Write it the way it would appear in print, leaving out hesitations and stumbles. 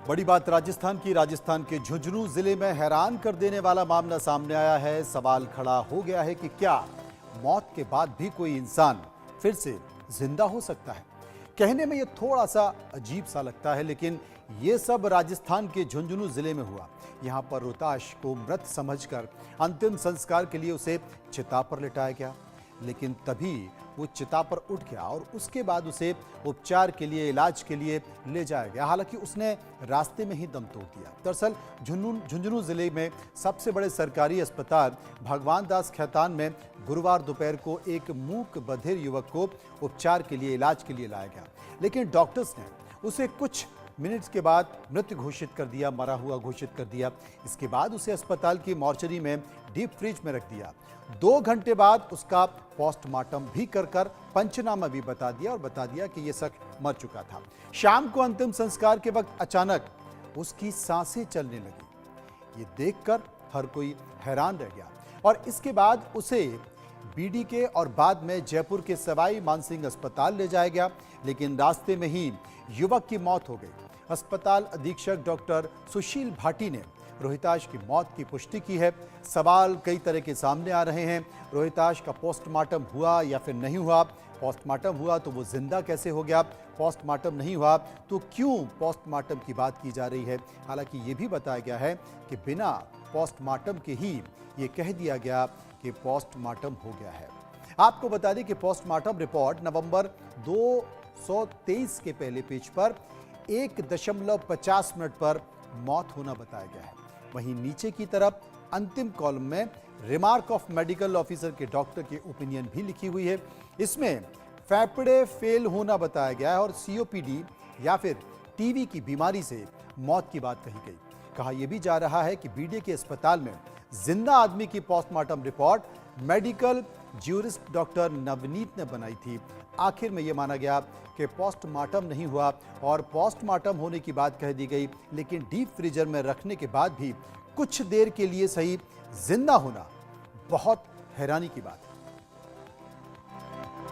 बड़ी बात राजस्थान के झुंझुनू जिले में हैरान कर देने वाला मामला सामने आया है। सवाल खड़ा हो गया है कि क्या मौत के बाद भी कोई इंसान फिर से जिंदा हो सकता है। कहने में यह थोड़ा सा अजीब सा लगता है, लेकिन ये सब राजस्थान के झुंझुनू जिले में हुआ। यहां पर रोहताश को मृत समझकर अंतिम संस्कार के लिए उसे चिता पर लिटाया गया, लेकिन तभी वो चिता पर उठ गया और उसके बाद उसे उपचार के लिए, इलाज के लिए ले जाया गया। हालांकि उसने रास्ते में ही दम तोड़ दिया। दरअसल झुंझुनू जिले में सबसे बड़े सरकारी अस्पताल भगवान दास खैतान में गुरुवार दोपहर को एक मूक बधिर युवक को उपचार के लिए, इलाज के लिए लाया गया, लेकिन डॉक्टर्स ने उसे कुछ मिनट्स के बाद मृत घोषित कर दिया, मरा हुआ घोषित कर दिया। इसके बाद उसे अस्पताल की मॉर्चरी में डीप फ्रिज में रख दिया। 2 घंटे बाद उसका पोस्टमार्टम भी कर पंचनामा भी बता दिया और बता दिया कि यह शख्स मर चुका था। शाम को अंतिम संस्कार के वक्त अचानक उसकी सांसें चलने लगी। ये देखकर हर कोई हैरान रह गया और इसके बाद उसे बीडीके और बाद में जयपुर के सवाई मानसिंह अस्पताल ले जाया गया, लेकिन रास्ते में ही युवक की मौत हो गई। अस्पताल अधीक्षक डॉक्टर सुशील भाटी ने रोहिताश की मौत की पुष्टि की है। सवाल कई तरह के सामने आ रहे हैं। रोहिताश का पोस्टमार्टम हुआ या फिर नहीं हुआ? पोस्टमार्टम हुआ तो वो जिंदा कैसे हो गया? पोस्टमार्टम नहीं हुआ तो क्यों पोस्टमार्टम की बात की जा रही है? हालांकि ये भी बताया गया है कि बिना पोस्टमार्टम के ही ये कह दिया गया कि पोस्टमार्टम हो गया है। आपको बता दें कि पोस्टमार्टम रिपोर्ट नवंबर 223 के पहले पेज पर 1.50 मिनट पर मौत होना बताया गया है। वहीं नीचे की तरफ अंतिम कॉलम में रिमार्क ऑफ मेडिकल ऑफिसर के डॉक्टर की ओपिनियन भी लिखी हुई है। इसमें फेफड़े फेल होना बताया गया है और सीओपीडी या फिर टीबी की बीमारी से मौत की बात कही गई। कहा यह भी जा रहा है कि बीडीके के अस्पताल में जिंदा आदमी की postmortem report medical jurist doctor Navneet ने बनाई थी। आखिर में यह माना गया कि पोस्टमार्टम नहीं हुआ और पोस्टमार्टम होने की बात कह दी गई, लेकिन डीप फ्रीजर में रखने के बाद भी कुछ देर के लिए सही जिंदा होना बहुत हैरानी की बात है।